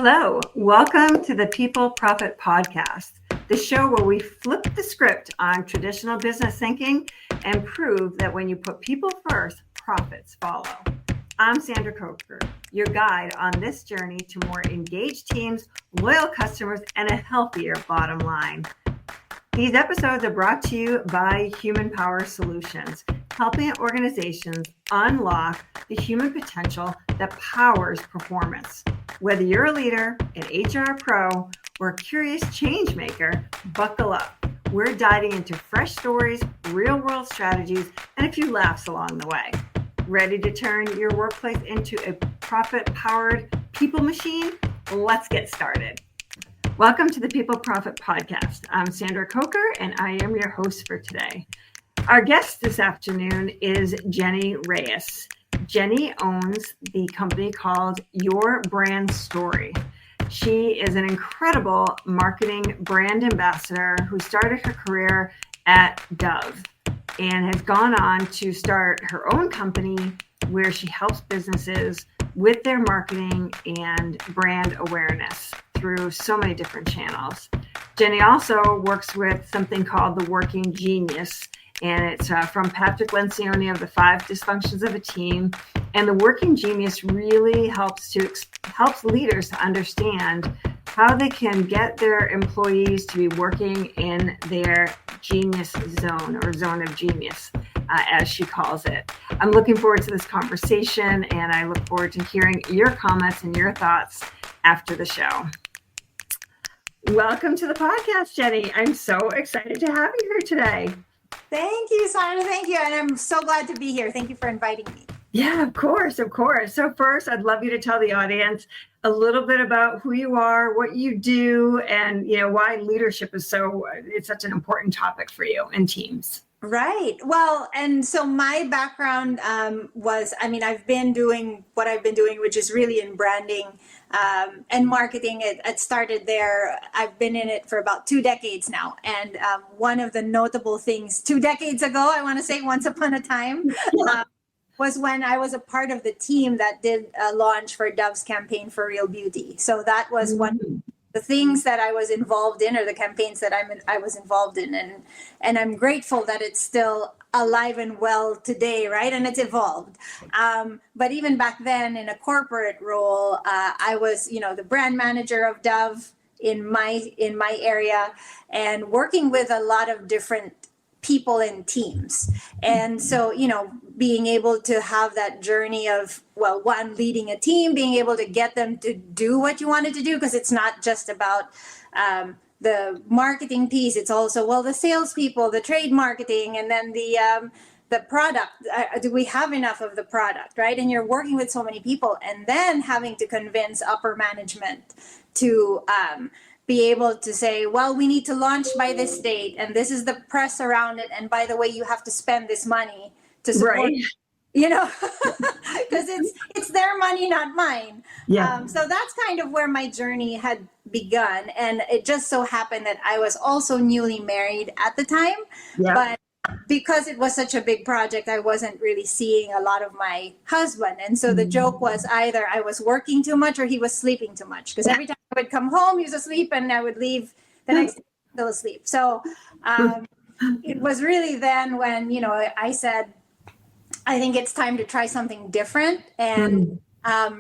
Hello, welcome to the People Profit Podcast, the show where we flip the script on traditional business thinking and prove that when you put people first, profits follow. I'm Sandra Coker, your guide on this journey to more engaged teams, loyal customers, and a healthier bottom line. These episodes are brought to you by Human Power Solutions, helping organizations unlock the human potential that powers performance. Whether you're a leader, an HR pro, or a curious change maker, buckle up. We're diving into fresh stories, real-world strategies, and a few laughs along the way. Ready to turn your workplace into a profit-powered people machine? Let's get started. Welcome to the People Profit Podcast. I'm Sandra Coker, and I am your host for today. Our guest this afternoon is Jenny Reyes. Jenny owns the company called Your Brand Story. She is an incredible marketing brand ambassador who started her career at Dove and has gone on to start her own company where she helps businesses with their marketing and brand awareness through so many different channels. Jenny also works with something called the Working Genius, and it's from Patrick Lencioni of the 5 Dysfunctions of a Team. And the Working Genius really helps leaders to understand how they can get their employees to be working in their genius zone, or zone of genius, as she calls it. I'm looking forward to this conversation, and I look forward to hearing your comments and your thoughts after the show. Welcome to the podcast, Jenny. I'm so excited to have you here today. Thank you, Sandra. Thank you. And I'm so glad to be here. Thank you for inviting me. Yeah, of course. So first, I'd love you to tell the audience a little bit about who you are, what you do, and why leadership is it's such an important topic for you and teams. Right. Well, and so my background I've been doing what I've been doing, which is really in branding and marketing. It started there. I've been in it for about 2 decades now. And one of the notable things 2 decades ago, I want to say once upon a time, was when I was a part of the team that did a launch for Dove's campaign for Real Beauty. So that was one of the things that I was involved in, or the campaigns that I was involved in. And I'm grateful that it's still alive and well today, right? And it's evolved. But even back then in a corporate role, I was, the brand manager of Dove in my area, and working with a lot of different people and teams. And so, being able to have that journey of, one, leading a team, being able to get them to do what you wanted to do, because it's not just about the marketing piece. It's also, the salespeople, the trade marketing, and then the product. Do we have enough of the product, right? And you're working with so many people, and then having to convince upper management to be able to say, we need to launch by this date, and this is the press around it, and by the way, you have to spend this money to support, right. Because it's their money, not mine. Yeah. So that's kind of where my journey had begun, and it just so happened that I was also newly married at the time. Yeah. But because it was such a big project, I wasn't really seeing a lot of my husband. And so the joke was either I was working too much or he was sleeping too much. Because every time I would come home, he was asleep, and I would leave the next day still asleep. So it was really then when, I said, I think it's time to try something different, and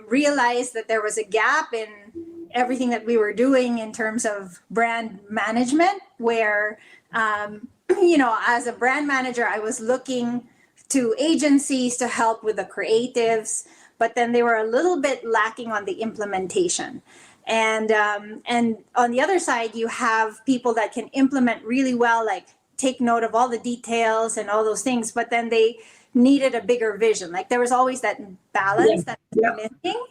realized that there was a gap in everything that we were doing in terms of brand management, where as a brand manager, I was looking to agencies to help with the creatives, but then they were a little bit lacking on the implementation. And on the other side, you have people that can implement really well, like take note of all the details and all those things, but then they needed a bigger vision. Like there was always that balance that was missing.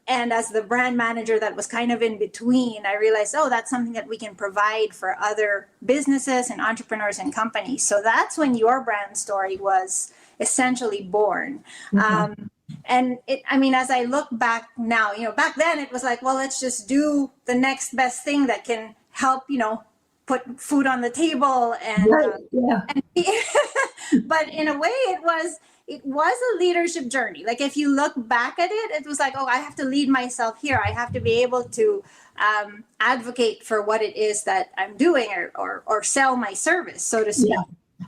And as the brand manager that was kind of in between, I realized, that's something that we can provide for other businesses and entrepreneurs and companies. So that's when Your Brand Story was essentially born. And as I look back now, back then it was like, let's just do the next best thing that can help, put food on the table and but in a way it was it was a leadership journey. Like if you look back at it, it was like, oh, I have to lead myself here. I have to be able to advocate for what it is that I'm doing, or sell my service, so to speak.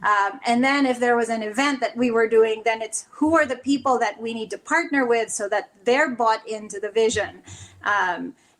And then if there was an event that we were doing, then it's who are the people that we need to partner with so that they're bought into the vision.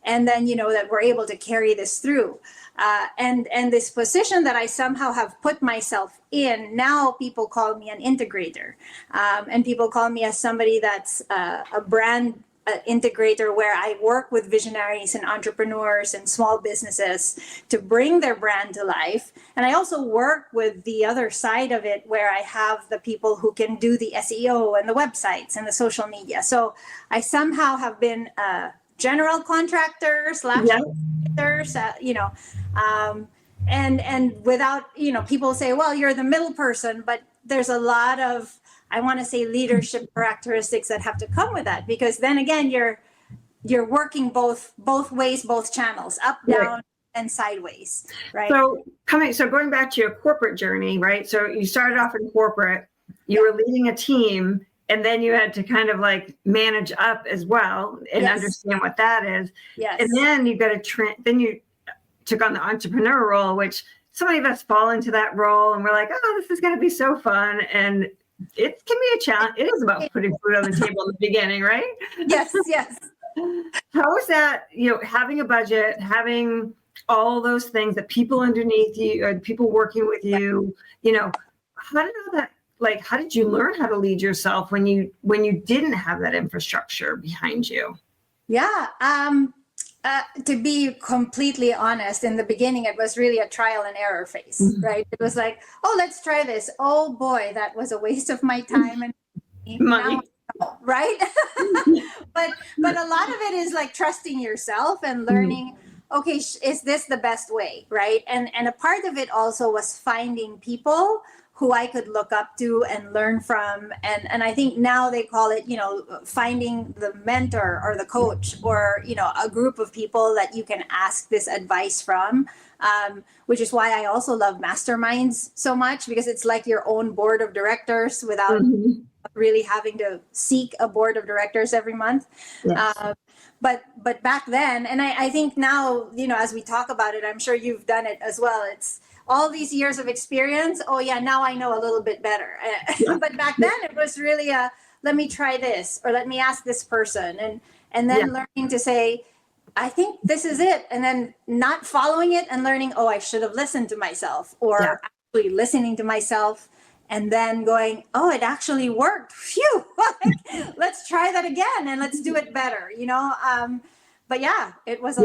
And then, that we're able to carry this through. And this position that I somehow have put myself in, now people call me an integrator. And people call me as somebody that's a brand integrator, where I work with visionaries and entrepreneurs and small businesses to bring their brand to life. And I also work with the other side of it, where I have the people who can do the SEO and the websites and the social media. So I somehow have been a general contractor / and without, people say, well, you're the middle person, but there's a lot of, I want to say, leadership characteristics that have to come with that, because then again, you're working both ways, both channels, up, down, and sideways, right? So going back to your corporate journey, right? So you started off in corporate, you were leading a team, and then you had to kind of like manage up as well and understand what that is. Yes. And then you got to then you took on the entrepreneur role, which so many of us fall into that role, and we're like, oh, this is going to be so fun. And it can be a challenge. It is about putting food on the table in the beginning, right? Yes. How is that, having a budget, having all those things, that people underneath you, or people working with you, how did you learn how to lead yourself when you didn't have that infrastructure behind you? Yeah. To be completely honest, in the beginning, it was really a trial and error phase, right? It was like, oh, let's try this. Oh boy, that was a waste of my time and money, right? but a lot of it is like trusting yourself and learning, okay, is this the best way, right? And a part of it also was finding people who I could look up to and learn from. And I think now they call it, finding the mentor or the coach, or, a group of people that you can ask this advice from, which is why I also love masterminds so much, because it's like your own board of directors without really having to seek a board of directors every month. Yes. But back then, and I think now, as we talk about it, I'm sure you've done it as well. It's all these years of experience. Oh yeah, now I know a little bit better. But back then it was really let me try this, or let me ask this person, and then learning to say, I think this is it, and then not following it and learning, oh, I should have listened to myself, or actually listening to myself, and then going, oh, it actually worked. Phew, let's try that again and let's do it better, But yeah, it was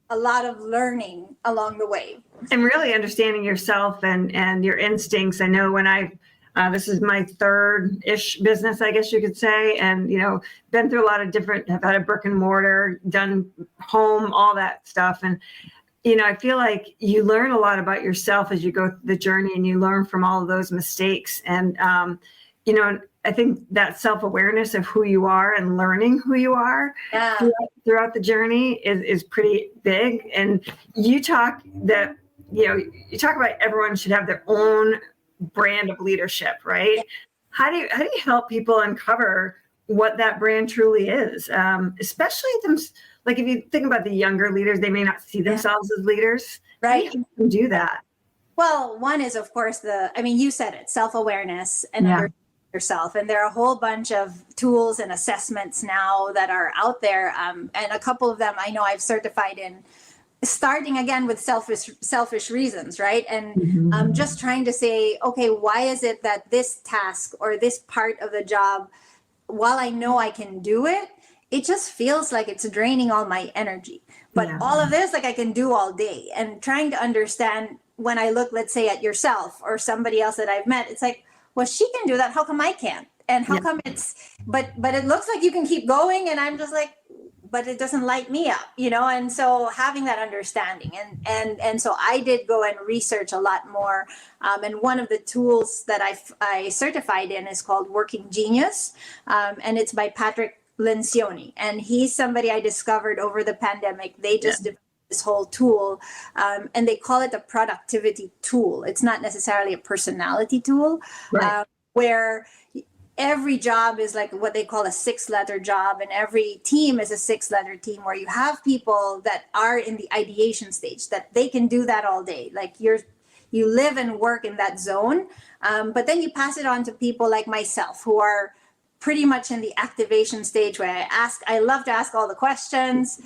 a lot of learning along the way. And really understanding yourself and your instincts. I know when this is my third-ish business, I guess you could say, and, been through a lot of different, have had a brick and mortar, done home, all that stuff. And, I feel like you learn a lot about yourself as you go through the journey, and you learn from all of those mistakes. And, I think that self-awareness of who you are and learning who you are throughout the journey is pretty big. And you talk that, you talk about everyone should have their own brand of leadership, right? Yeah. How do you help people uncover what that brand truly is? Especially them, like if you think about the younger leaders, they may not see themselves as leaders. Right. How do you help them do that? Well, one is, of course, you said it, self-awareness and understanding yourself. And there are a whole bunch of tools and assessments now that are out there. And a couple of them I know I've certified in, starting again with selfish reasons, right? And just trying to say, okay, why is it that this task or this part of the job, while I know I can do it, it just feels like it's draining all my energy. But all of this, like I can do all day. And trying to understand, when I look, let's say, at yourself or somebody else that I've met, it's like, well, she can do that. How come I can't? And how come but it looks like you can keep going. And I'm just like, but it doesn't light me up, And so having that understanding, and so I did go and research a lot more. And one of the tools that I certified in is called Working Genius. And it's by Patrick Lencioni. And he's somebody I discovered over the pandemic. They just developed this whole tool, and they call it a productivity tool. It's not necessarily a personality tool, right. Where every job is like what they call a 6-letter job, and every team is a 6-letter team, where you have people that are in the ideation stage, that they can do that all day. Like you live and work in that zone. But then you pass it on to people like myself, who are pretty much in the activation stage, where I love to ask all the questions,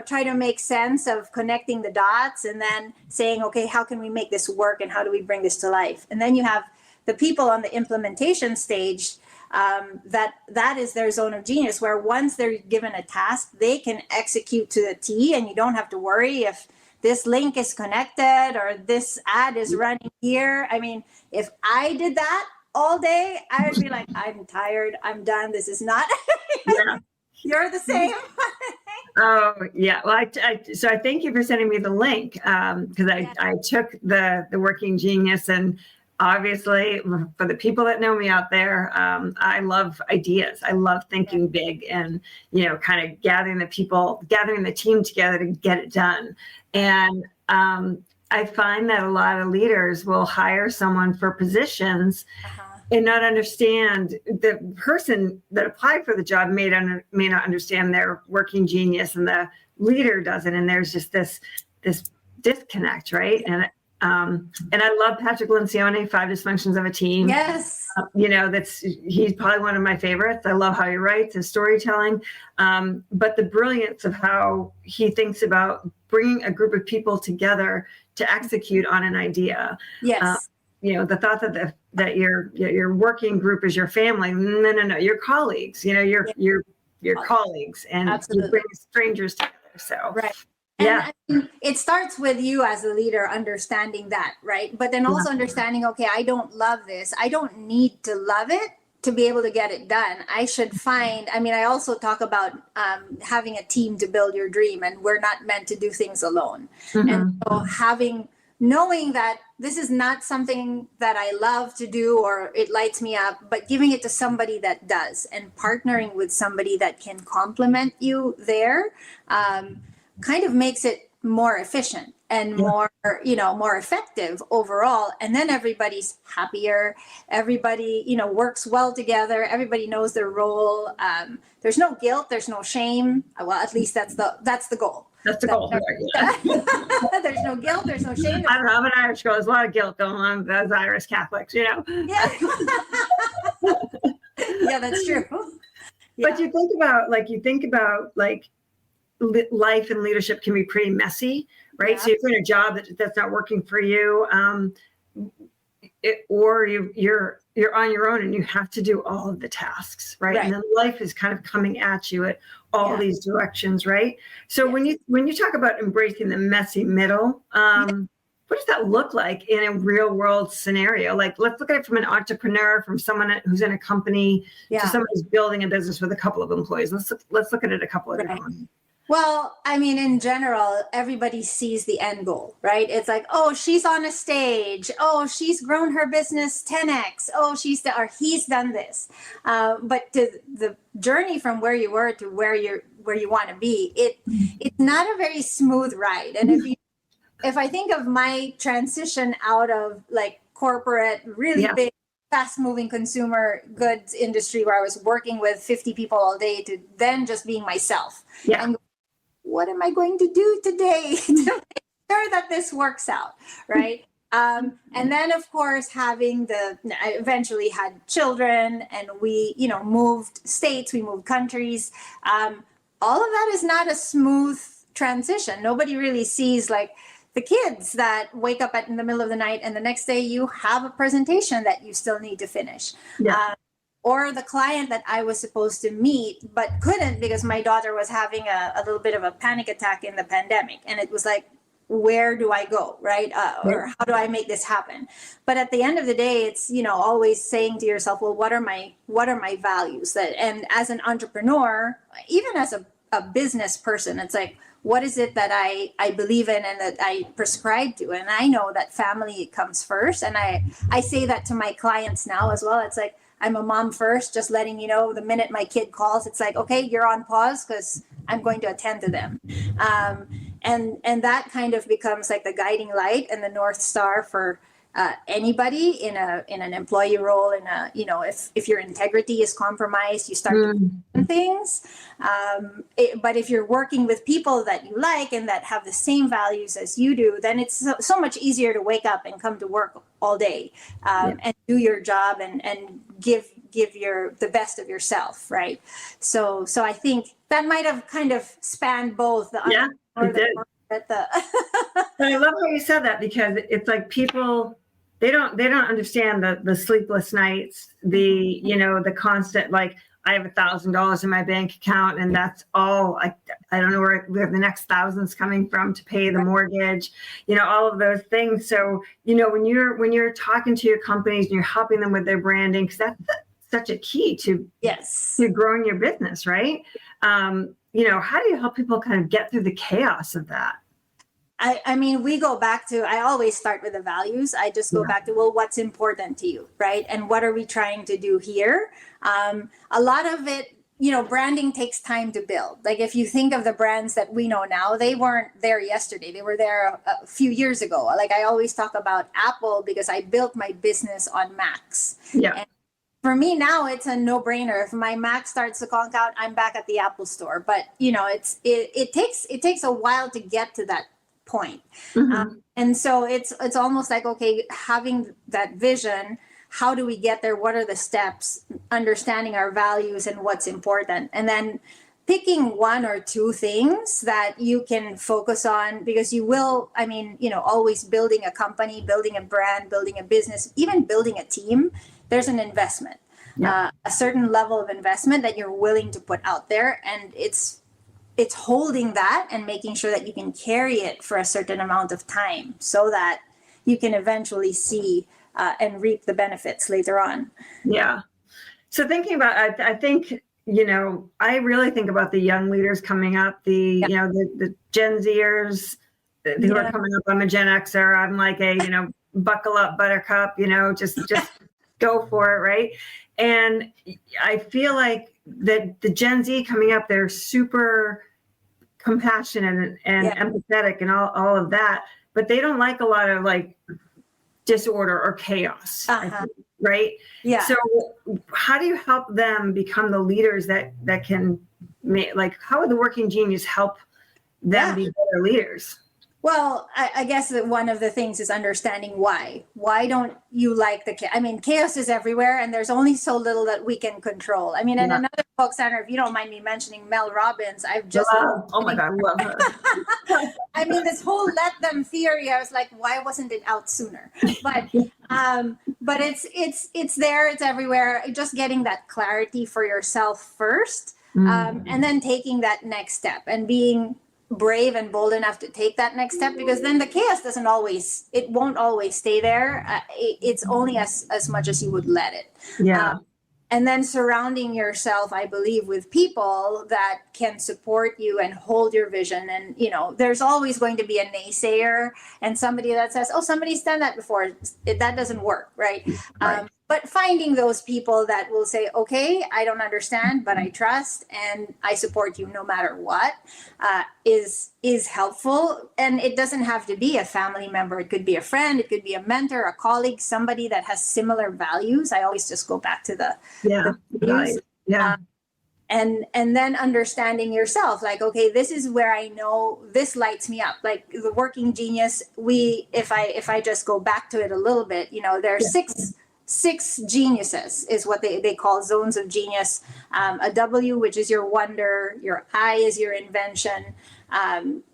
try to make sense of connecting the dots, and then saying, okay, how can we make this work, and how do we bring this to life? And then you have the people on the implementation stage, that is their zone of genius, where once they're given a task, they can execute to the T, and you don't have to worry if this link is connected or this ad is running here. I mean, if I did that all day, I would be like, I'm tired, I'm done, this is not. Yeah. You're the same. Oh, yeah. Well, so I thank you for sending me the link, because I took the Working Genius, and obviously for the people that know me out there, I love ideas. I love thinking big, and, kind of gathering the team together to get it done. And I find that a lot of leaders will hire someone for positions and not understand, the person that applied for the job may not understand their working genius, and the leader doesn't. And there's just this disconnect, right? And I love Patrick Lencioni, 5 Dysfunctions of a Team. Yes. He's probably one of my favorites. I love how he writes, his storytelling, but the brilliance of how he thinks about bringing a group of people together to execute on an idea. Yes. The thought that your working group is your family. No, your colleagues. Your colleagues, and Absolutely. you bring strangers together. So right. Yeah. And it starts with you as a leader understanding that, right? But then also understanding, okay, I don't love this. I don't need to love it to be able to get it done. I also talk about having a team to build your dream, and we're not meant to do things alone. Mm-hmm. And so knowing that this is not something that I love to do or it lights me up, but giving it to somebody that does, and partnering with somebody that can complement you there, kind of makes it more efficient and more effective overall. And then everybody's happier. Everybody, works well together. Everybody knows their role. There's no guilt. There's no shame. Well, at least that's the goal. That's the goal. There's no guilt. There's no shame. I don't know. I'm an Irish girl. There's a lot of guilt going on with those Irish Catholics, Yeah. Yeah, that's true. Yeah. But you think about life and leadership can be pretty messy, right? Yeah. So if you're in a job that's not working for you, or you're on your own and you have to do all of the tasks, right? And then life is kind of coming at you at all these directions, right? So when you talk about embracing the messy middle, what does that look like in a real world scenario? Like, let's look at it from an entrepreneur, from someone who's in a company, to someone who's building a business with a couple of employees. Let's look at it a couple of different ways. Well, in general, everybody sees the end goal, right? It's like, oh, she's on a stage. Oh, she's grown her business 10x. Oh, he's done this. But to the journey from where you were to where you want to be, it's not a very smooth ride. And if I think of my transition out of like corporate, really big, fast-moving consumer goods industry, where I was working with 50 people all day, to then just being myself. Yeah. And what am I going to do today to make sure that this works out, right? And then, of course, I eventually had children, and we, moved states, we moved countries. All of that is not a smooth transition. Nobody really sees like the kids that wake up in the middle of the night, and the next day you have a presentation that you still need to finish. Yeah. Or the client that I was supposed to meet but couldn't because my daughter was having a little bit of a panic attack in the pandemic. And it was like, where do I go, right? Or how do I make this happen? But at the end of the day, it's, always saying to yourself, well, what are my values? And as an entrepreneur, even as a business person, it's like, what is it that I believe in and that I prescribe to? And I know that family comes first. And I say that to my clients now as well. It's like, I'm a mom first, just letting you know, the minute my kid calls, it's like, okay, you're on pause because I'm going to attend to them. And that kind of becomes like the guiding light and the North Star for anybody in an employee role, if your integrity is compromised, you start doing things. But if you're working with people that you like and that have the same values as you do, then it's so much easier to wake up and come to work all day and do your job and give the best of yourself, right? So I think that might have kind of spanned both the it did. I love how you said that, because it's like people, they don't understand the sleepless nights, the the constant, like, I have $1,000 in my bank account and that's all. I don't know where the next thousands coming from to pay the mortgage, all of those things. So when you're talking to your companies and you're helping them with their branding, because that's such a key to growing your business, right? How do you help people kind of get through the chaos of that? I mean, we go back to, I always start with the values. I just go back to, well, what's important to you, right? And what are we trying to do here? A lot of it, branding takes time to build. Like, if you think of the brands that we know now, they weren't there yesterday. They were there a few years ago. Like, I always talk about Apple because I built my business on Macs. Yeah. And for me now, it's a no-brainer. If my Mac starts to conk out, I'm back at the Apple store. But it takes a while to get to that point. And so it's almost like, okay, having that vision, how do we get there? What are the steps? Understanding our values and what's important. And then picking one or two things that you can focus on, because you will, always building a company, building a brand, building a business, even building a team, there's an investment, a certain level of investment that you're willing to put out there. And it's holding that and making sure that you can carry it for a certain amount of time so that you can eventually see and reap the benefits later on. Yeah. So thinking about, I think, I really think about the young leaders coming up, the Gen Zers who are coming up. I'm a Gen Xer. I'm like a, buckle up buttercup, just go for it. Right. And I feel like that the Gen Z coming up, they're super compassionate and empathetic and all of that, but they don't like a lot of like disorder or chaos, right? Yeah. So how do you help them become the leaders that can make, like, how would the Working Genius help them be better leaders? Well, I guess that one of the things is understanding why. Why don't you like chaos is everywhere, and there's only so little that we can control. And another book, Sandra, if you don't mind me mentioning Mel Robbins, I've just oh my God, I love her. This whole let them theory, I was like, why wasn't it out sooner? But it's there, it's everywhere. Just getting that clarity for yourself first, and then taking that next step and being brave and bold enough to take that next step, because then the chaos won't always stay there. It's only as much as you would let it. And then surrounding yourself, I believe, with people that can support you and hold your vision. And, there's always going to be a naysayer and somebody that says, oh, somebody's done that before. That doesn't work, right? But finding those people that will say, okay, I don't understand, but I trust and I support you no matter what, is helpful. And it doesn't have to be a family member. It could be a friend. It could be a mentor, a colleague, somebody that has similar values. I always just go back to the values. And then understanding yourself, like, okay, this is where I know this lights me up. Like the Working Genius, if I just go back to it a little bit, there are six geniuses is what they call zones of genius. A W, which is your wonder, your I is your invention,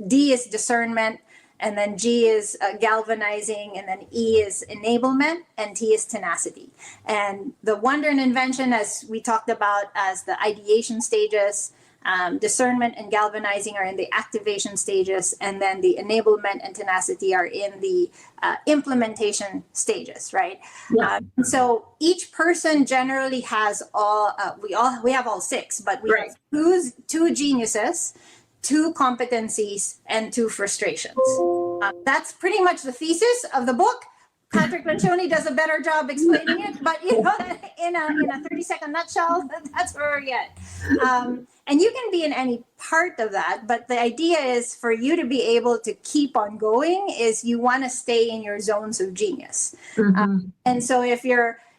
D is discernment, and then G is galvanizing, and then E is enablement, and T is tenacity. And the wonder and invention, as we talked about, as the ideation stages, discernment and galvanizing are in the activation stages, and then the enablement and tenacity are in the implementation stages, right? So each person generally has we have all six, but we have two geniuses, 2 competencies, and 2 frustrations. That's pretty much the thesis of the book. Patrick Lencioni does a better job explaining it, but in a 30-second nutshell, that's where we're at. And you can be in any part of that, but the idea is for you to be able to keep on going is you want to stay in your zones of genius. And so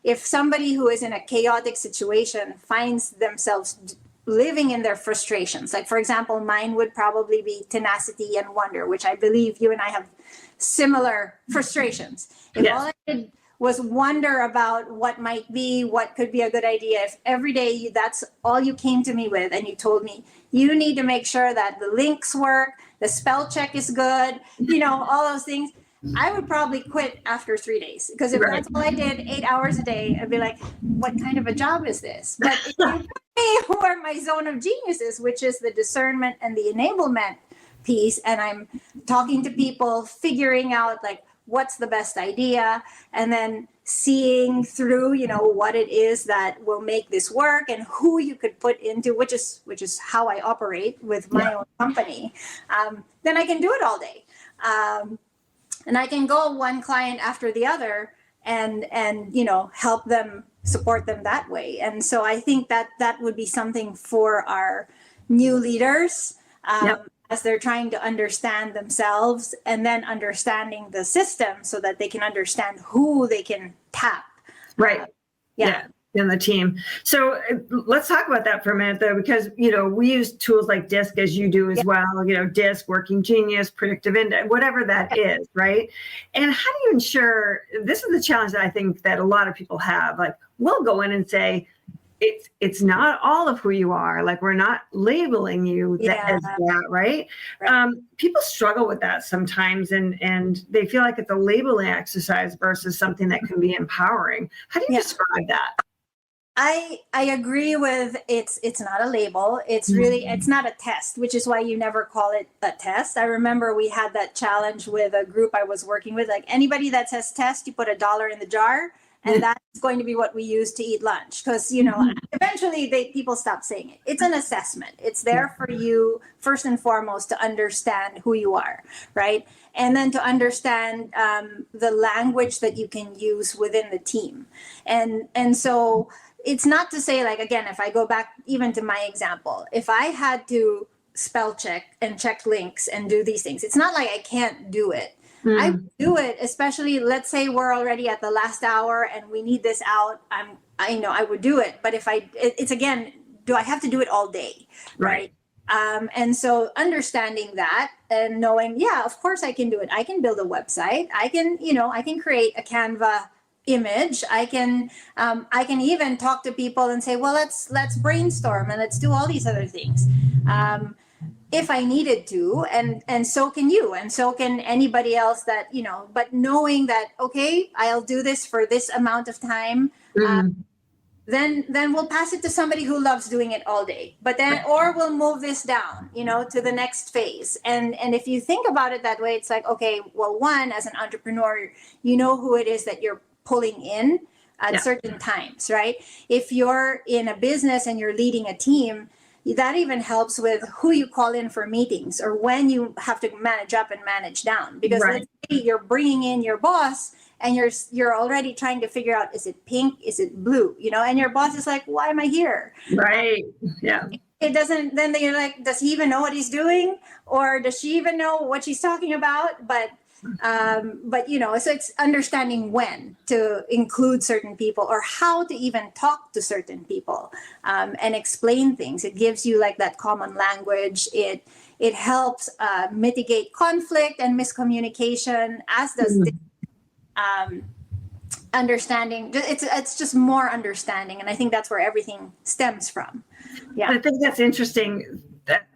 if somebody who is in a chaotic situation finds themselves living in their frustrations, like for example, mine would probably be tenacity and wonder, which I believe you and I have similar frustrations. If all I did was wonder about what might be, what could be a good idea, if every day that's all you came to me with and you told me, you need to make sure that the links work, the spell check is good, all those things, I would probably quit after 3 days. Because if that's all I did 8 hours a day, I'd be like, what kind of a job is this? But if you put me where my zone of genius is, which is the discernment and the enablement piece, and I'm talking to people, figuring out like what's the best idea, and then seeing through, what it is that will make this work and who you could put into, which is how I operate with my own company. Then I can do it all day. And I can go one client after the other and help them, support them that way. And so I think that would be something for our new leaders as they're trying to understand themselves and then understanding the system so that they can understand who they can tap. In the team. So let's talk about that for a minute though, because, we use tools like DISC as you do as well, DISC, Working Genius, Predictive Index, whatever that is, right? And how do you ensure, this is the challenge that I think that a lot of people have, like we'll go in and say, it's not all of who you are. Like we're not labeling you as that, right? People struggle with that sometimes and they feel like it's a labeling exercise versus something that can be empowering. How do you describe that? I agree with it's not a label. It's really, it's not a test, which is why you never call it a test. I remember we had that challenge with a group I was working with, like anybody that says test, you put $1 in the jar and that's going to be what we use to eat lunch. Because, eventually people stop saying it. It's an assessment. It's there for you, first and foremost, to understand who you are, right? And then to understand the language that you can use within the team. And so it's not to say, like, again, if I go back even to my example, if I had to spell check and check links and do these things, it's not like I can't do it. I do it, especially let's say we're already at the last hour and we need this out. I would do it. But it's again, do I have to do it all day? Right. And so understanding that and knowing, of course I can do it. I can build a website. I can create a Canva image. I can even talk to people and say, well, let's brainstorm and let's do all these other things. If I needed to, and so can you, and so can anybody else that, but knowing that, okay, I'll do this for this amount of time, then we'll pass it to somebody who loves doing it all day, or we'll move this down, to the next phase. And if you think about it that way, it's like, okay, well, one, as an entrepreneur, you know who it is that you're pulling in at certain times, right? If you're in a business and you're leading a team, that even helps with who you call in for meetings or when you have to manage up and manage down. Because let's say you're bringing in your boss and you're already trying to figure out, is it pink? Is it blue? And your boss is like, why am I here? Right. Yeah. It doesn't, then you're like, does he even know what he's doing? Or does she even know what she's talking about? But so it's understanding when to include certain people or how to even talk to certain people and explain things. It gives you like that common language. It helps mitigate conflict and miscommunication, as does understanding. It's just more understanding, and I think that's where everything stems from. Yeah, I think that's interesting. That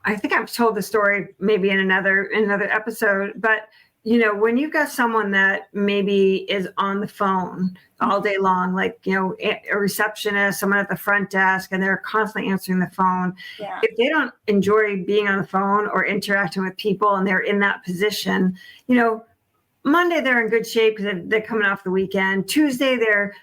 I think I've told the story maybe in another episode, but when you've got someone that maybe is on the phone all day long, like, a receptionist, someone at the front desk, and they're constantly answering the phone. Yeah. If they don't enjoy being on the phone or interacting with people and they're in that position, Monday they're in good shape because they're coming off the weekend. Tuesday they're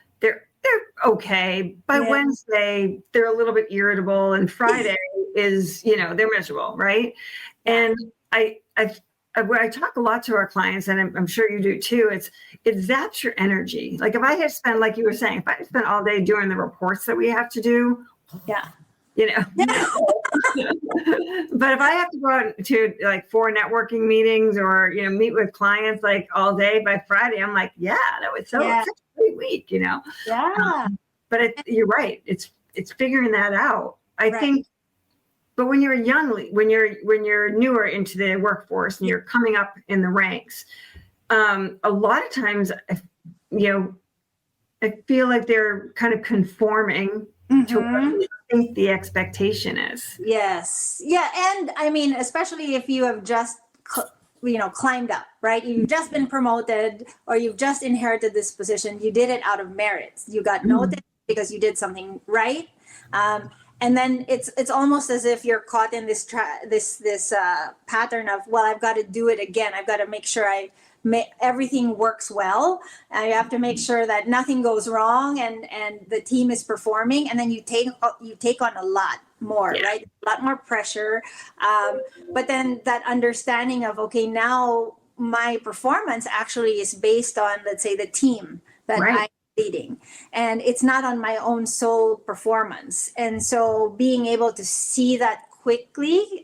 okay. By Wednesday they're a little bit irritable, and Friday is, they're miserable, right? And I where I talk a lot to our clients, and I'm sure you do too, it zaps your energy. Like if I had spent, like you were saying, if I had spent all day doing the reports that we have to do, Yeah. you know, but if I have to go out to like 4 networking meetings or, you know, meet with clients like all day, by Friday, I'm like, yeah, that was such a great week, you know? Yeah. But you're right. It's figuring that out. I think. But when you're when you're newer into the workforce and you're coming up in the ranks, a lot of times, you know, I feel like they're kind of conforming to what they think the expectation is. Yes. Yeah. And I mean, especially if you have just, climbed up, right? You've just been promoted or you've just inherited this position. You did it out of merit. You got noticed because you did something right. And then it's almost as if you're caught in this pattern of, well, I've got to do it again. I've got to make sure everything works well. You have to make sure that nothing goes wrong and the team is performing. And then you take on a lot more, right? A lot more pressure. But then that understanding of, okay, now my performance actually is based on, let's say, the team that I'm leading, and it's not on my own sole performance. And so being able to see that quickly,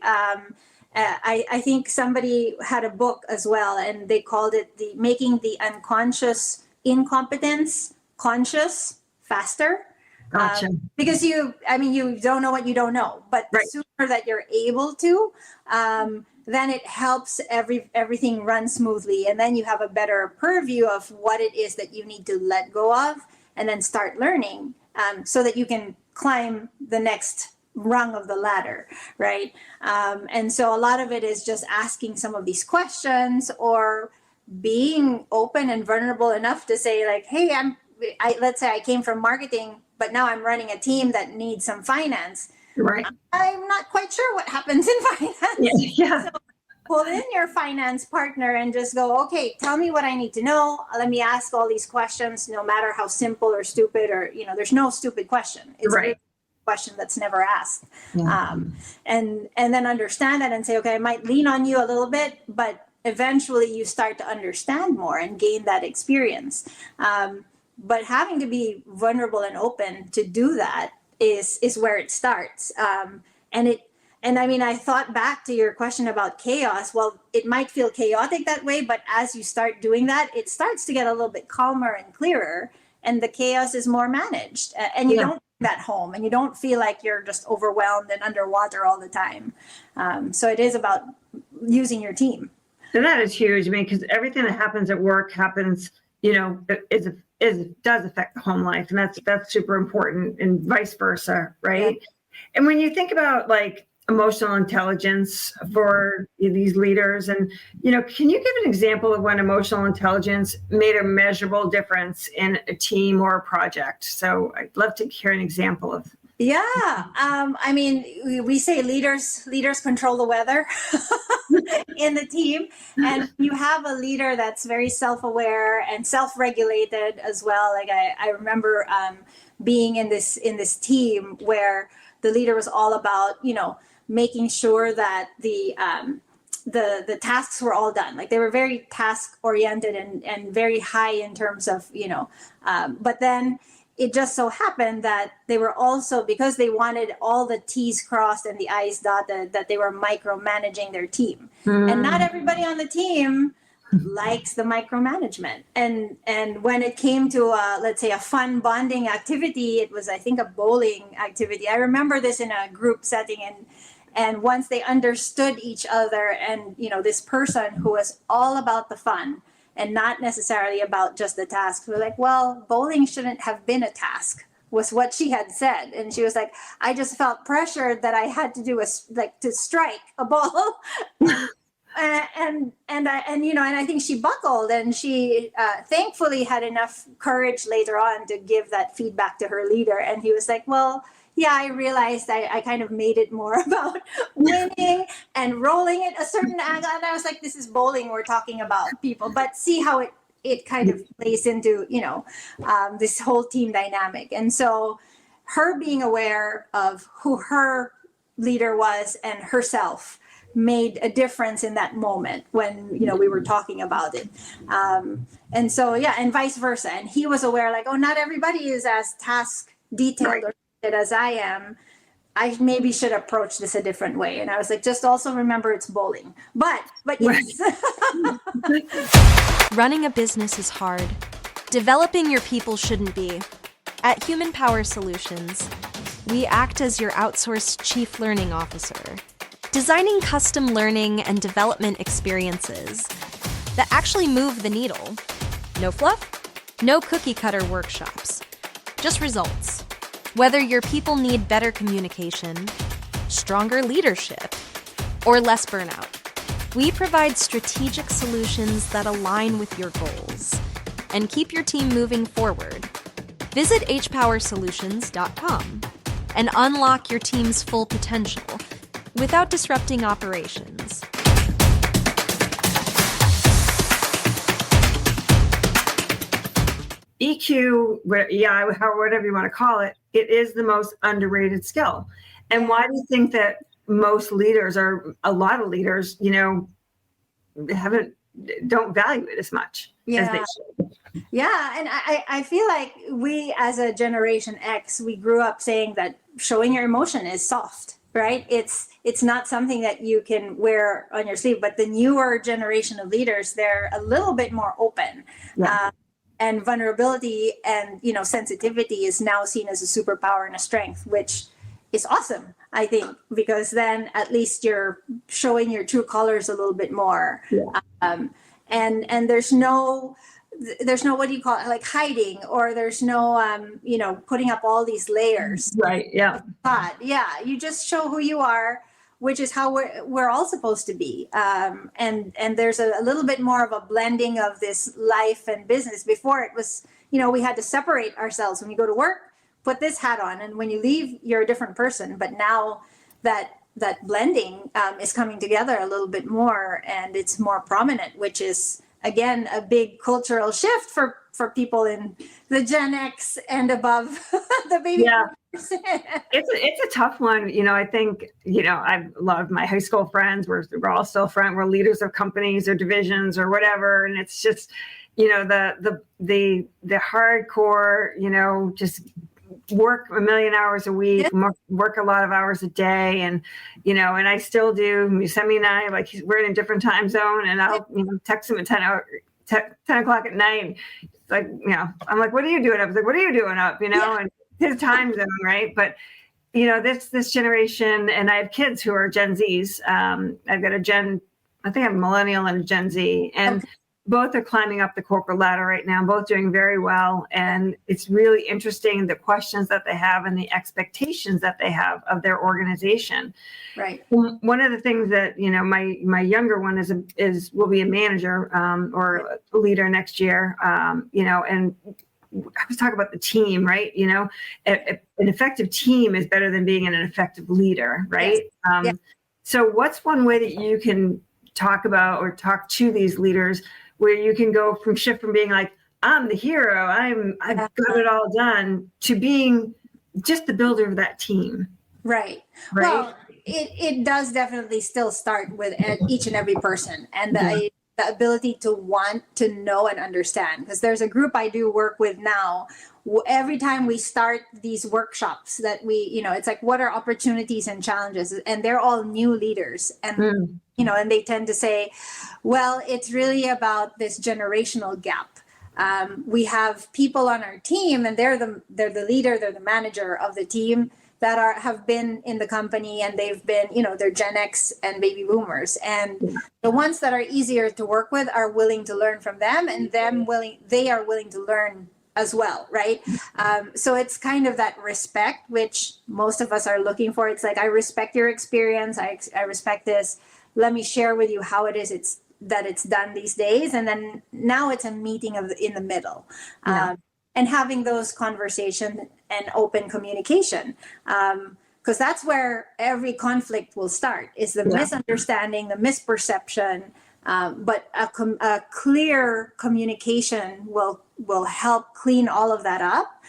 I think somebody had a book as well, and they called it making the unconscious incompetence conscious faster. Gotcha. Because you don't know what you don't know, but the sooner that you're able to, then it helps everything run smoothly. And then you have a better purview of what it is that you need to let go of and then start learning, so that you can climb the next rung of the ladder, right? And so a lot of it is just asking some of these questions or being open and vulnerable enough to say like, hey, let's say I came from marketing, but now I'm running a team that needs some finance. Right. I'm not quite sure what happens in finance. Yeah. So pull in your finance partner and just go, okay, tell me what I need to know. Let me ask all these questions, no matter how simple or stupid, or, there's no stupid question. It's a question that's never asked. And then understand that and say, okay, I might lean on you a little bit, but eventually you start to understand more and gain that experience. But having to be vulnerable and open to do that is where it starts. And I mean, I thought back to your question about chaos. Well, it might feel chaotic that way, but as you start doing that, it starts to get a little bit calmer and clearer, and the chaos is more managed. And you don't bring that home, and you don't feel like you're just overwhelmed and underwater all the time. So it is about using your team. And that is huge. I mean, because everything that happens at work happens, does affect the home life, and that's super important, and vice versa, right? Yeah. And when you think about like emotional intelligence for these leaders, and can you give an example of when emotional intelligence made a measurable difference in a team or a project? So I'd love to hear an example of. Yeah. I mean, we say leaders control the weather in the team. And you have a leader that's very self-aware and self-regulated as well. Like I remember being in this team where the leader was all about, making sure that the tasks were all done. Like they were very task oriented and very high in terms of, but then it just so happened that they were also, because they wanted all the T's crossed and the I's dotted, that they were micromanaging their team. And not everybody on the team likes the micromanagement. And when it came to, let's say, a fun bonding activity, it was, I think, a bowling activity. I remember this in a group setting, and once they understood each other, and this person who was all about the fun and not necessarily about just the task, we're like, well, bowling shouldn't have been a task, was what she had said. And she was like, I just felt pressured that I had to to strike a ball. And I think she buckled, and she thankfully had enough courage later on to give that feedback to her leader. And he was like, well, yeah, I realized I kind of made it more about winning and rolling it a certain angle. And I was like, this is bowling, we're talking about people, but see how it kind of plays into, this whole team dynamic. And so her being aware of who her leader was and herself made a difference in that moment when, we were talking about it. And so, yeah, and vice versa. And he was aware, like, oh, not everybody is as task detailed or as I am. I maybe should approach this a different way. And I was like, just also remember it's bowling. But yes. Running a business is hard. Developing your people shouldn't be. At Human Power Solutions, we act as your outsourced chief learning officer, designing custom learning and development experiences that actually move the needle. No fluff, no cookie cutter workshops, just results. Whether your people need better communication, stronger leadership, or less burnout, we provide strategic solutions that align with your goals and keep your team moving forward. Visit hpowersolutions.com and unlock your team's full potential without disrupting operations. EQ, whatever you want to call it, it is the most underrated skill. And why do you think that most leaders, or a lot of leaders, don't value it as much as they should? Yeah, and I feel like we as a Generation X, we grew up saying that showing your emotion is soft, right? It's not something that you can wear on your sleeve. But the newer generation of leaders, they're a little bit more open. Yeah. And vulnerability and sensitivity is now seen as a superpower and a strength, which is awesome, I think, because then at least you're showing your true colors a little bit more. Yeah. And there's no what do you call it, like hiding, or there's no putting up all these layers. Right. Yeah. But yeah, you just show who you are, which is how we're all supposed to be. And there's a little bit more of a blending of this life and business. Before it was, we had to separate ourselves. When you go to work, put this hat on, and when you leave, you're a different person. But now that blending is coming together a little bit more, and it's more prominent, which is, again, a big cultural shift for people in the Gen X and above, the baby boomers. It's a tough one. I think, a lot of my high school friends, we're all still friends. We're leaders of companies or divisions or whatever. And it's just, the hardcore, just work a million hours a week, work a lot of hours a day. And, and I still do. Musemi and I, like, we're in a different time zone, and I'll text him at 10 o'clock at night. It's like, I'm like, what are you doing up? He's like, what are you doing up? And his time zone, right? But, this generation, and I have kids who are Gen Zs. I've got I think I have a millennial and a Gen Z, and both are climbing up the corporate ladder right now, both doing very well. And it's really interesting, the questions that they have and the expectations that they have of their organization. Right. One of the things that, my younger one will be a manager or a leader next year, and I was talking about the team, right? An effective team is better than being an effective leader, right? Yes. So what's one way that you can talk about or talk to these leaders where you can go shift from being like, I'm the hero, I've got it all done, to being just the builder of that team? Right. Well, it does definitely still start with each and every person, and the ability to want to know and understand. Because there's a group I do work with now. Every time we start these workshops that it's like, what are opportunities and challenges? And they're all new leaders. And, and they tend to say, well, it's really about this generational gap. We have people on our team, and they're the leader, they're the manager of the team, that have been in the company, and they've been, they're Gen X and baby boomers. And the ones that are easier to work with are willing to learn from them, and they are willing to learn as well, right? So it's kind of that respect, which most of us are looking for. It's like, I respect your experience, I respect this. Let me share with you how it is it's done these days. And then now it's a meeting in the middle. And having those conversations and open communication, because that's where every conflict will start, is the misunderstanding, the misperception, But a clear communication will help clean all of that up.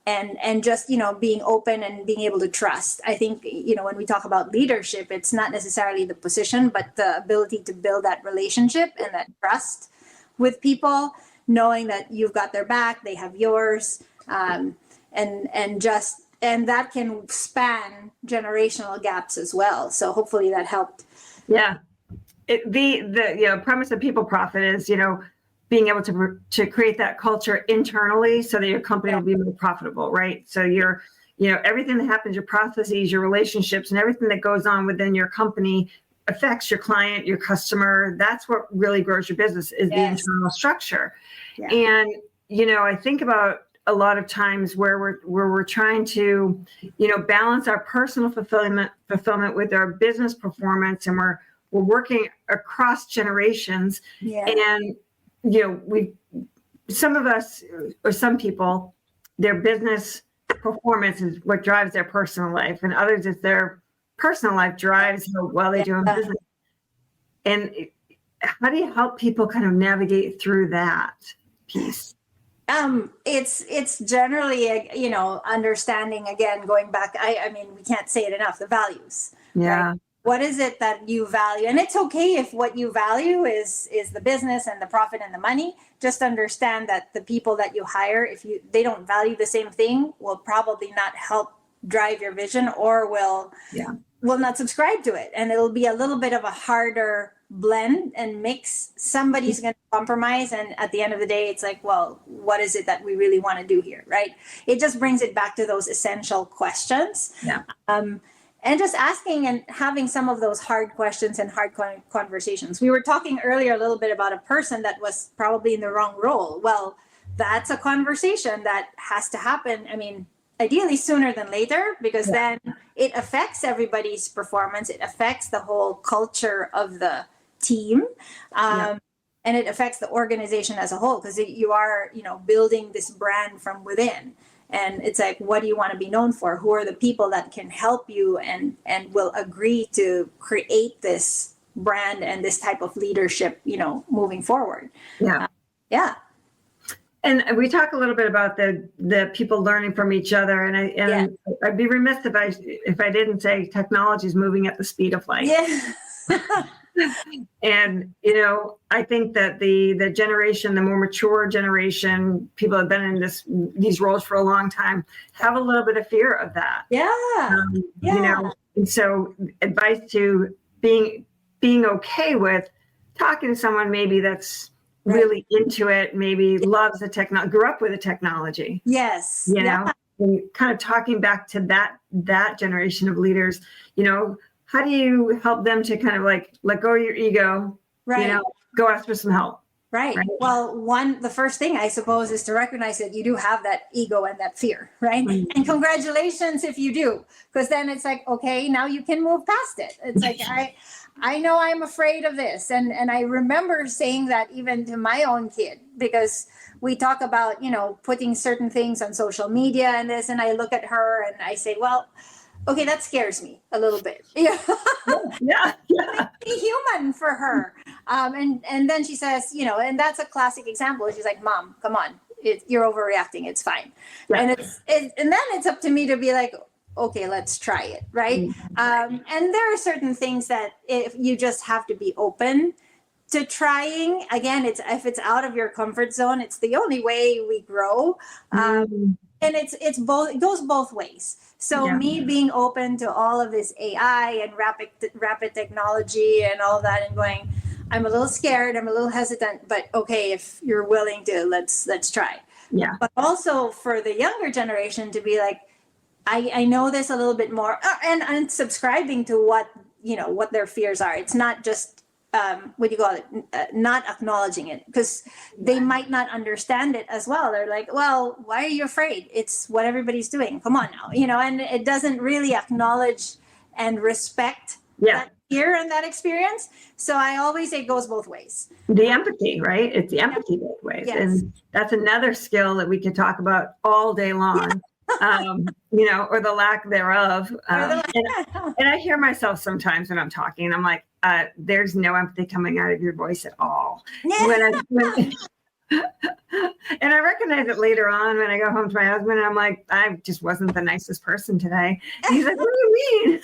And just, being open and being able to trust. I think, when we talk about leadership, it's not necessarily the position, but the ability to build that relationship and that trust with people, knowing that you've got their back, they have yours, and that can span generational gaps as well. So hopefully that helped. Yeah. The premise of People Profit is, being able to create that culture internally so that your company will be more profitable, right? So everything that happens, your processes, your relationships, and everything that goes on within your company affects your client, your customer. That's what really grows your business is the internal structure. Yeah. And, I think about a lot of times where we're trying to, balance our personal fulfillment with our business performance, and we're working across generations. Yeah. And some of us or some people, their business performance is what drives their personal life, and others it's their personal life drives how well they do in business. And how do you help people kind of navigate through that piece? It's generally, understanding, again, going back, I mean, we can't say it enough, the values. Yeah. Right? What is it that you value? And it's okay if what you value is the business and the profit and the money. Just understand that the people that you hire, if they don't value the same thing, will probably not help drive your vision, or will not subscribe to it. And it'll be a little bit of a harder blend and mix. Somebody's going to compromise, and at the end of the day, it's like, well, what is it that we really want to do here, right? It just brings it back to those essential questions. Yeah. And just asking and having some of those hard questions and hard conversations. We were talking earlier a little bit about a person that was probably in the wrong role. Well, that's a conversation that has to happen. I mean, ideally sooner than later, because then it affects everybody's performance. It affects the whole culture of the team. And it affects the organization as a whole, because you are, building this brand from within. And it's like, what do you want to be known for? Who are the people that can help you and will agree to create this brand and this type of leadership, moving forward? Yeah. And we talk a little bit about the people learning from each other, and I'd be remiss if I didn't say technology is moving at the speed of light. Yeah. And I think that the generation, the more mature generation, people have been in these roles for a long time, have a little bit of fear of that. And so advice to being okay with talking to someone maybe that's really into it, maybe loves the technology, grew up with the technology. Yes. And kind of talking back to that generation of leaders, how do you help them to kind of like let go of your ego, go ask for some help? Right. Well, the first thing I suppose is to recognize that you do have that ego and that fear, right? Mm-hmm. And congratulations if you do, because then it's like, okay, now you can move past it. It's like, I know I'm afraid of this. And I remember saying that even to my own kid, because we talk about, putting certain things on social media and this, and I look at her and I say, well, okay, that scares me a little bit. Yeah. Be human for her. And then she says, and that's a classic example. She's like, Mom, come on, you're overreacting. It's fine. Yeah. And then it's up to me to be like, okay, let's try it. Right. Mm-hmm. And there are certain things that if you just have to be open to trying. Again, if it's out of your comfort zone, it's the only way we grow. And it's both. It goes both ways. So me being open to all of this AI and rapid technology and all that, and going, I'm a little scared. I'm a little hesitant. But okay, if you're willing to, let's try. Yeah. But also for the younger generation to be like, I know this a little bit more, and subscribing to what their fears are. It's not just what do you call it? Not acknowledging it, because they might not understand it as well. They're like, well, why are you afraid? It's what everybody's doing. Come on now, and it doesn't really acknowledge and respect that fear and that experience. So I always say it goes both ways. The empathy, right? It's the empathy both ways. Yes. And that's another skill that we could talk about all day long. or the lack thereof. And I hear myself sometimes when I'm talking, I'm like, there's no empathy coming out of your voice at all. And I recognize it later on when I go home to my husband and I'm like, I just wasn't the nicest person today. And he's like, what do you mean?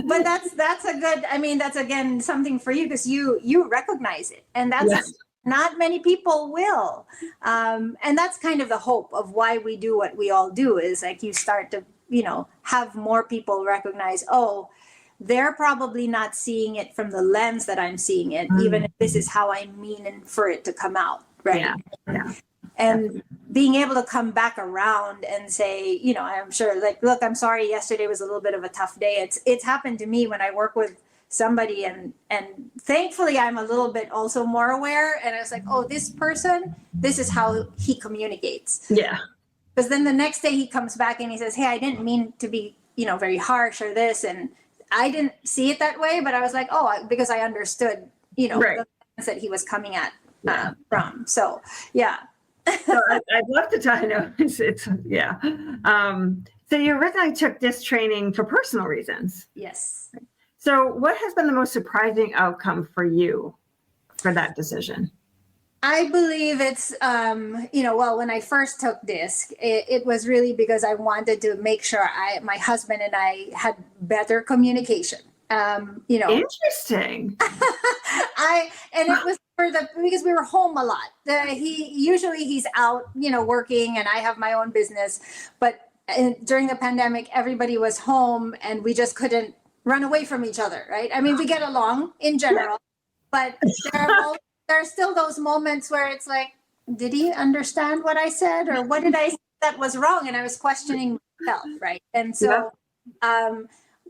But that's a good, that's again something for you because you recognize it, and that's not many people will. And that's kind of the hope of why we do what we all do, is like you start to, have more people recognize, oh, they're probably not seeing it from the lens that I'm seeing it, even if this is how I mean for it to come out, right? Yeah. And being able to come back around and say, I'm sure, like, look, I'm sorry, yesterday was a little bit of a tough day. It's happened to me when I work with somebody, and thankfully I'm a little bit also more aware, and I was like, oh, this person, this is how he communicates. Yeah. Because then the next day he comes back and he says, hey, I didn't mean to be, very harsh or this, and I didn't see it that way, but I was like, oh, because I understood, right, the things that he was coming at from. So, yeah. So I'd love to tell you. It's yeah. So you originally took this training for personal reasons. Yes. So what has been the most surprising outcome for you for that decision? I believe it's, when I first took DISC, it was really because I wanted to make sure my husband and I had better communication. Interesting. And it was because we were home a lot. He's out, working, and I have my own business. But during the pandemic, everybody was home, and we just couldn't run away from each other, right? We get along in general, but there are still those moments where it's like, did he understand what I said, or what did I say that was wrong? And I was questioning myself, right? And so,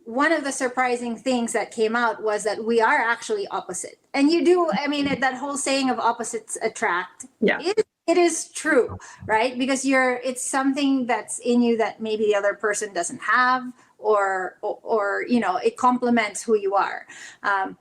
one of the surprising things that came out was that we are actually opposite. And that whole saying of opposites attract, it is true, right? Because it's something that's in you that maybe the other person doesn't have, or it complements who you are.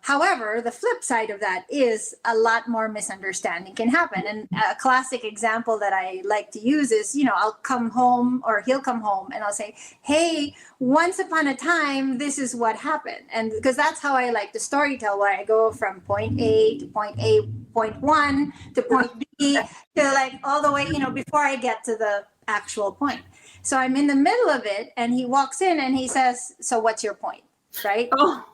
However, the flip side of that is a lot more misunderstanding can happen. And a classic example that I like to use is, I'll come home, or he'll come home, and I'll say, hey, once upon a time, this is what happened. And because that's how I like to storytell, where I go from point A to point point 1 to point B to like all the way, before I get to the actual point. So I'm in the middle of it, and he walks in and he says, so what's your point? Right? Oh.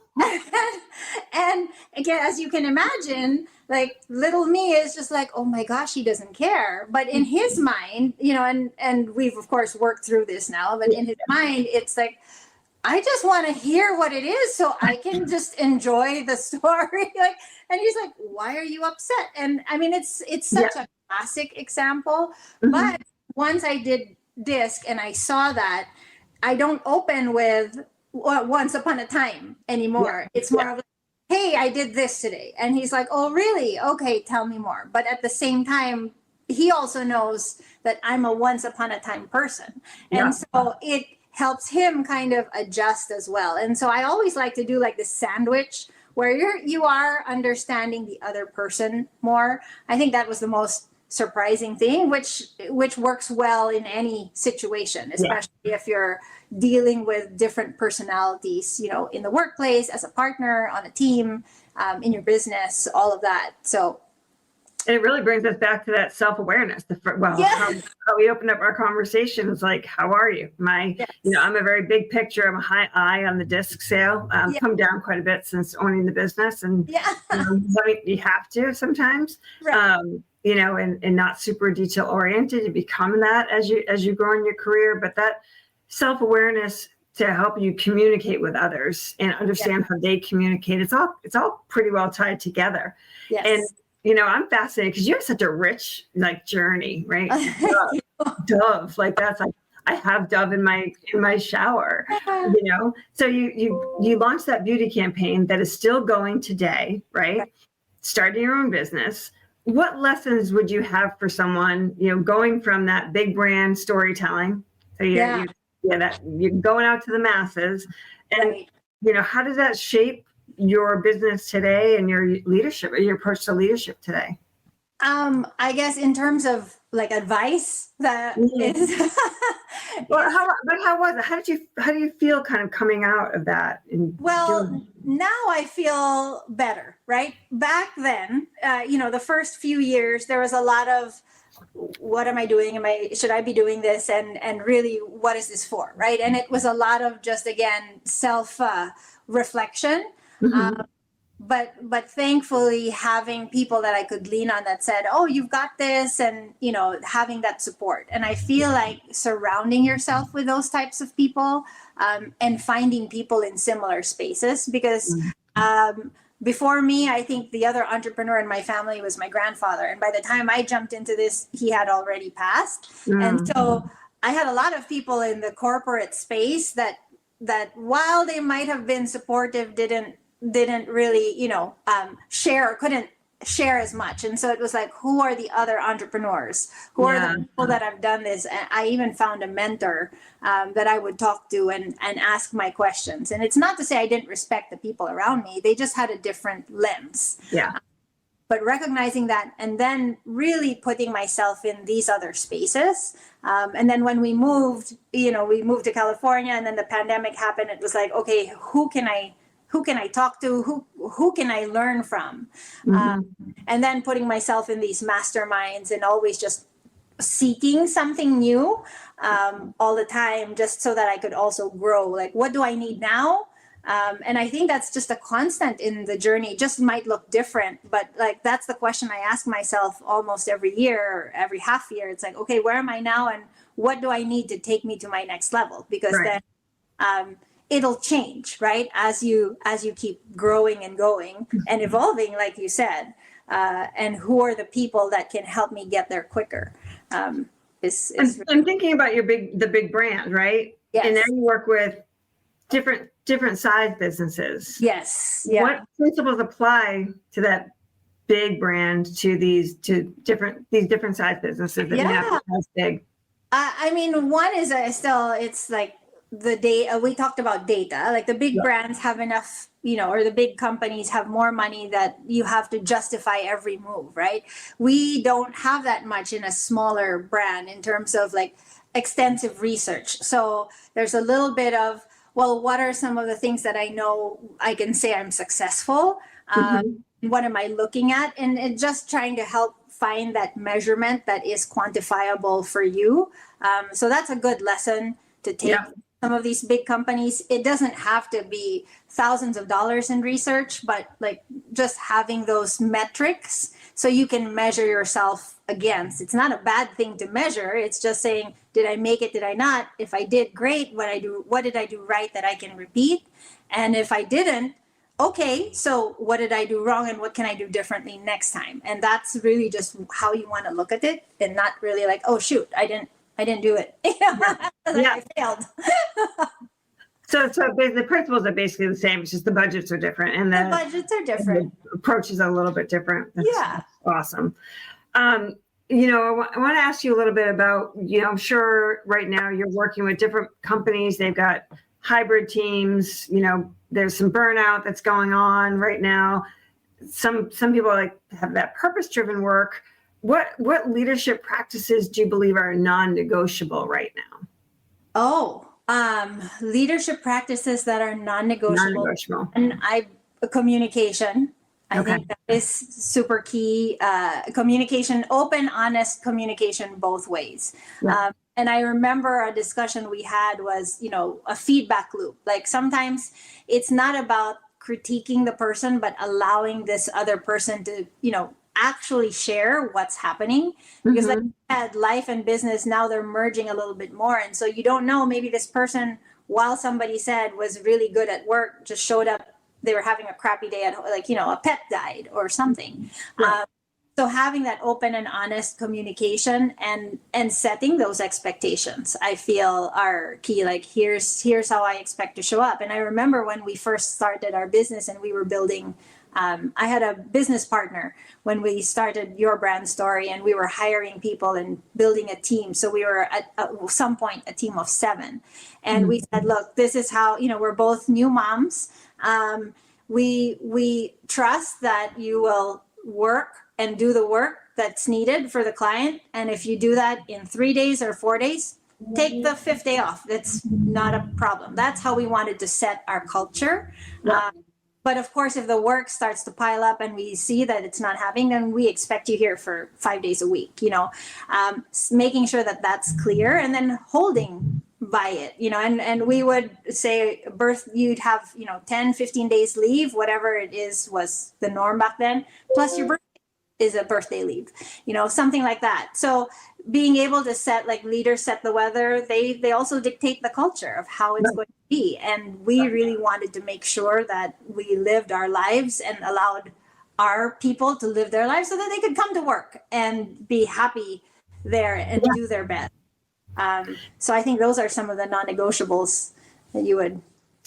And again, as you can imagine, like little me is just like, oh my gosh, he doesn't care. But in his mind, and we've of course worked through this now, but in his mind, it's like, I just want to hear what it is so I can just enjoy the story. And he's like, why are you upset? And it's such a classic example. But once I did DISC and I saw that, I don't open with once upon a time anymore. It's more of like, hey, I did this today. And he's like, oh, really? Okay, tell me more. But at the same time, he also knows that I'm a once upon a time person. And so it helps him kind of adjust as well. And so I always like to do like the sandwich where you are understanding the other person more. I think that was the most surprising thing, which works well in any situation, especially if you're dealing with different personalities, in the workplace, as a partner, on a team, in your business, all of that. So it really brings us back to that self-awareness. How we opened up our conversation is like, how are you? I'm a very big picture. I'm a high I on the DISC scale. Come down quite a bit since owning the business, and you have to sometimes. Right. And not super detail oriented. You become that as you grow in your career, but that self-awareness to help you communicate with others and understand how they communicate. It's all pretty well tied together. Yes. And I'm fascinated because you have such a rich journey, right? Dove, that's like, I have Dove in my shower, So you launched that beauty campaign that is still going today, right? Starting your own business. What lessons would you have for someone, going from that big brand storytelling? So that you're going out to the masses, and how does that shape your business today and your leadership, or your approach to leadership today? I guess in terms of like advice, that Mhm. is. Well, how was it? How do you feel kind of coming out of that and Well, doing? now I feel better, right? Back then, the first few years, there was a lot of, what am I doing? Should I be doing this? And really, what is this for, right? And it was a lot of just, again, self reflection. Mhm. But thankfully, having people that I could lean on that said, "Oh, you've got this," and having that support. And I feel like surrounding yourself with those types of people, and finding people in similar spaces, because before me, I think the other entrepreneur in my family was my grandfather, and by the time I jumped into this, he had already passed. And Mm. so I had a lot of people in the corporate space that while they might have been supportive, didn't really share, or couldn't share as much. And so it was like, who are the other entrepreneurs, who are Yeah. the people that have done this? And I even found a mentor that I would talk to and ask my questions. And it's not to say I didn't respect the people around me, they just had a different lens. Yeah. But recognizing that, and then really putting myself in these other spaces. And then when we moved to California, and then the pandemic happened, it was like, okay, who can I talk to? Who can I learn from? Mhm. And then putting myself in these masterminds, and always just seeking something new all the time, just so that I could also grow. Like, what do I need now? And I think that's just a constant in the journey. It just might look different, but like, that's the question I ask myself almost every year, or every half year. It's like, okay, where am I now, and what do I need to take me to my next level? Because Right. then it'll change, right? As you keep growing and going and evolving, like you said. And who are the people that can help me get there quicker? Is I'm thinking about the big brand, right? Yes. And now you work with different size businesses. Yes. Yeah. What principles apply to that big brand to these different size businesses that may not be as big? I mean, one is it's like we talked about data. Like, the big Yeah. brands have enough, or the big companies have more money that you have to justify every move, right? We don't have that much in a smaller brand in terms of like extensive research. So there's a little bit of, well, what are some of the things that I know I can say I'm successful? What am I looking at? And just trying to help find that measurement that is quantifiable for you. So that's a good lesson to take. Yeah. Some of these big companies, it doesn't have to be thousands of dollars in research, but like just having those metrics so you can measure yourself against. It's not a bad thing to measure. It's just saying, did I make it? Did I not? If I did, great. What did I do right that I can repeat? And if I didn't, okay, so what did I do wrong, and what can I do differently next time? And that's really just how you want to look at it, and not really like, oh shoot, I didn't do it. Yeah. I failed. So the principles are basically the same. It's just the budgets are different, and The budgets are different. the approach is a little bit different. That's Yeah. awesome. I want to ask you a little bit about, I'm sure right now you're working with different companies. They've got hybrid teams. There's some burnout that's going on right now. Some people like have that purpose-driven work. What leadership practices do you believe are non-negotiable right now? Leadership practices that are non-negotiable. Non-negotiable. And communication. I Okay. think that is super key. Communication, open, honest communication both ways. Yeah. And I remember a discussion we had was, a feedback loop. Like, sometimes it's not about critiquing the person, but allowing this other person to, actually share what's happening. Because like you said, life and business, now they're merging a little bit more. And so you don't know, maybe this person, while somebody said was really good at work, just showed up, they were having a crappy day at home, like, a pet died or something. Right. So having that open and honest communication and setting those expectations, I feel are key. Like, here's how I expect to show up. And I remember when we first started our business and we were building, I had a business partner when we started Your Brand Story, and we were hiring people and building a team. So we were at some point a team of 7. And we said, look, this is how, we're both new moms. We trust that you will work and do the work that's needed for the client. And if you do that in 3 days or 4 days, take the 5th day off. That's not a problem. That's how we wanted to set our culture. But of course, if the work starts to pile up and we see that it's not happening, then we expect you here for 5 days a week, making sure that that's clear and then holding by it, and we would say you'd have, 10, 15 days leave, whatever it is was the norm back then, plus your birthday is a birthday leave, something like that. So being able to leaders set the weather, they also dictate the culture of how it's going to be. And we really wanted to make sure that we lived our lives and allowed our people to live their lives so that they could come to work and be happy there and do their best. So I think those are some of the non-negotiables that you would.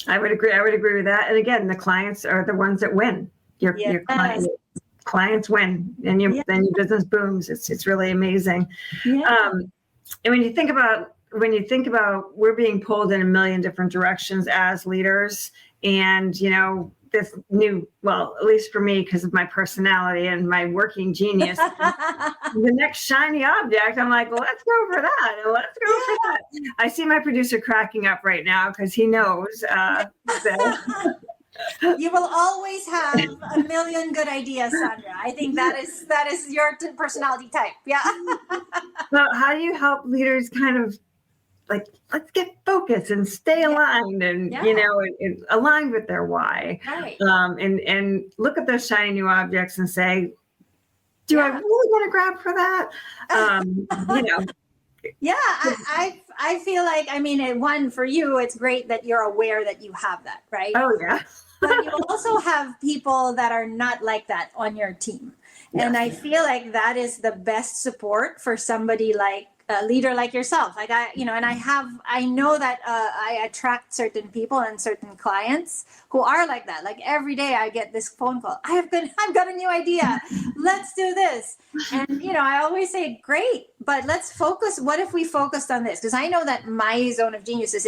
I would agree with that. And again, the clients are the ones that win. Your clients win, and then your business booms. It's really amazing. Yeah. And when you think about we're being pulled in a million different directions as leaders, and this new, well, at least for me, because of my personality and my working genius, the next shiny object, I'm like, well, let's go for that. Let's go for that. I see my producer cracking up right now because he knows that. You will always have a million good ideas, Sandra. I think that is your personality type. Yeah. So how do you help leaders kind of let's get focused and stay aligned and, aligned with their why. Right. And look at those shiny new objects and say, do I really want to grab for that? Yeah, I feel like, one, for you, it's great that you're aware that you have that, right? Oh, yeah. But you also have people that are not like that on your team. Yes. And I feel like that is the best support for somebody like a leader like yourself. Like I know that I attract certain people and certain clients who are like that. Like every day I get this phone call. I've got a new idea. Let's do this. And I always say, great, but let's focus. What if we focused on this? Because I know that my zone of genius is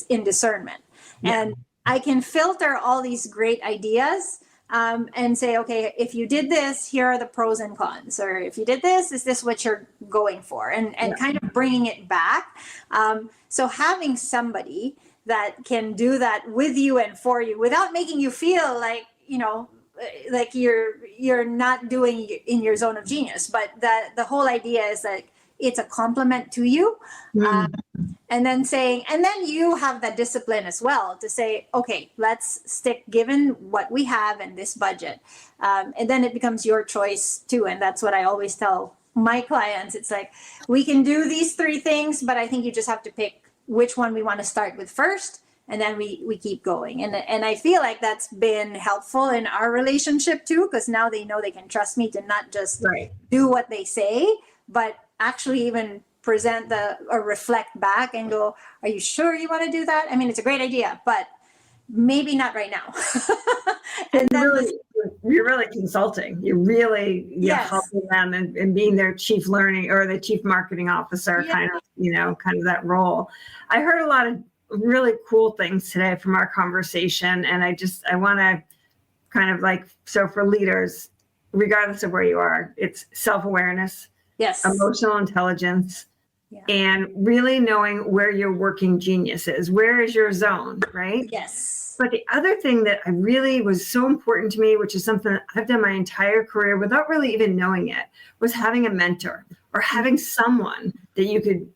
in discernment, and I can filter all these great ideas. And say, okay, if you did this, here are the pros and cons, or if you did this, is this what you're going for? And kind of bringing it back. So having somebody that can do that with you and for you without making you feel like, like you're not doing in your zone of genius, but that the whole idea is that it's a compliment to you. And then you have that discipline as well to say, okay, let's stick given what we have in this budget. And then it becomes your choice too. And that's what I always tell my clients. It's like, we can do these 3 things, but I think you just have to pick which one we want to start with first. And then we keep going. And I feel like that's been helpful in our relationship too, because now they know they can trust me to not just do what they say, but actually even present or reflect back and go, are you sure you want to do that? It's a great idea, but maybe not right now. And you're really consulting. You're really helping them and being their chief learning or the chief marketing officer, kind of that role. I heard a lot of really cool things today from our conversation. And I want to kind of so for leaders, regardless of where you are, it's self-awareness, emotional intelligence, and really knowing where your working genius is. Where is your zone, right? Yes. But the other thing that I really was so important to me, which is something that I've done my entire career without really even knowing it, was having a mentor or having someone that you could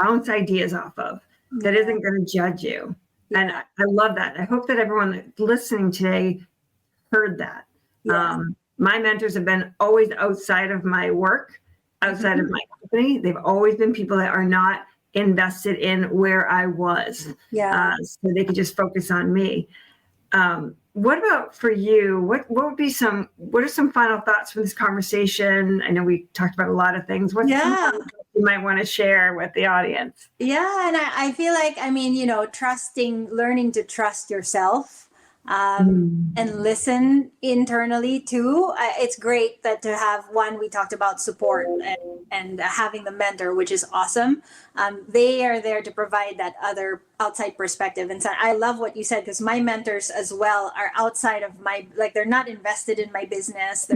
bounce ideas off of that isn't going to judge you. And I love that. I hope that everyone that's listening today heard that. Yes. My mentors have been always outside of my work, outside of my company. They've always been people that are not invested in where I was. So they could just focus on me. What about for you? What are some final thoughts from this conversation? I know we talked about a lot of things. What's something you might want to share with the audience? Yeah. And I feel like, learning to trust yourself. And listen internally too. It's great that to have we talked about support and having the mentor, which is awesome. They are there to provide that other outside perspective. And so I love what you said, because my mentors as well are outside of they're not invested in my business.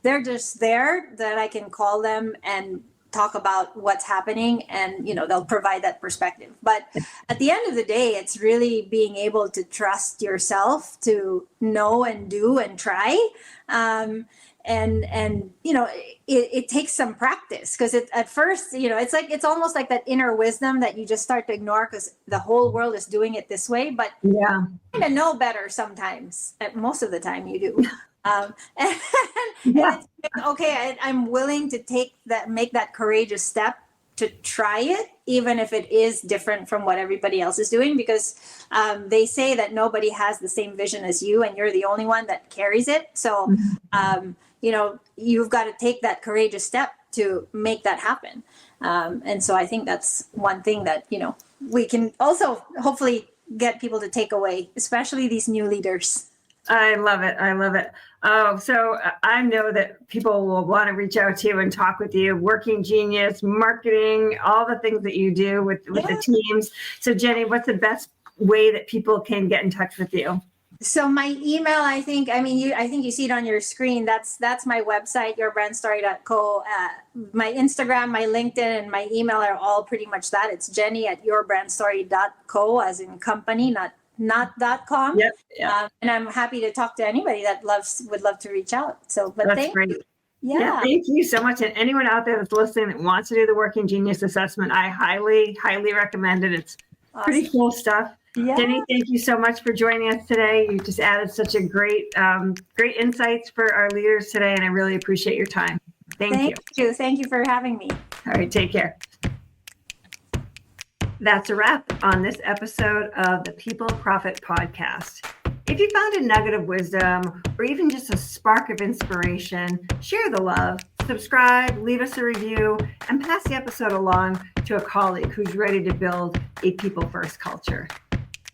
they're just there that I can call them and talk about what's happening, and they'll provide that perspective. But at the end of the day, it's really being able to trust yourself to know and do and try. It takes some practice, because at first, it's almost like that inner wisdom that you just start to ignore because the whole world is doing it this way. But Yeah. you kind of know better sometimes. Most of the time you do. And Yeah. it's like, okay, I'm willing to make that courageous step to try it, even if it is different from what everybody else is doing, because they say that nobody has the same vision as you, and you're the only one that carries it. So, you've got to take that courageous step to make that happen. And so I think that's one thing that, we can also hopefully get people to take away, especially these new leaders. I love it. I love it. Oh, so I know that people will want to reach out to you and talk with you. Working Genius, marketing, all the things that you do with the teams. So Jenny, what's the best way that people can get in touch with you? So my email, I think you see it on your screen. That's my website, yourbrandstory.co. My Instagram, my LinkedIn, and my email are all pretty much that. It's jenny@yourbrandstory.co, as in company, not .com. Yep. Yeah. And I'm happy to talk to anybody that would love to reach out. So, but That's thank great. you. Yeah, thank you so much. And anyone out there that's listening that wants to do the Working Genius assessment, I highly, highly recommend it. It's pretty cool stuff. Yeah. Jenny, thank you so much for joining us today. You just added such a great insights for our leaders today, and I really appreciate your time. Thank you. Thank you for having me. All right, take care. That's a wrap on this episode of the People Profit Podcast. If you found a nugget of wisdom or even just a spark of inspiration, share the love, subscribe, leave us a review, and pass the episode along to a colleague who's ready to build a people-first culture.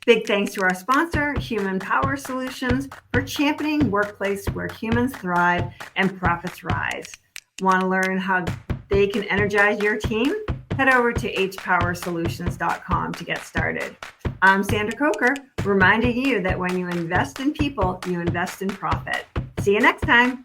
Big thanks to our sponsor, Human Power Solutions, for championing workplace where humans thrive and profits rise. Want to learn how they can energize your team? Head over to hpowersolutions.com to get started. I'm Sandra Coker, reminding you that when you invest in people, you invest in profit. See you next time.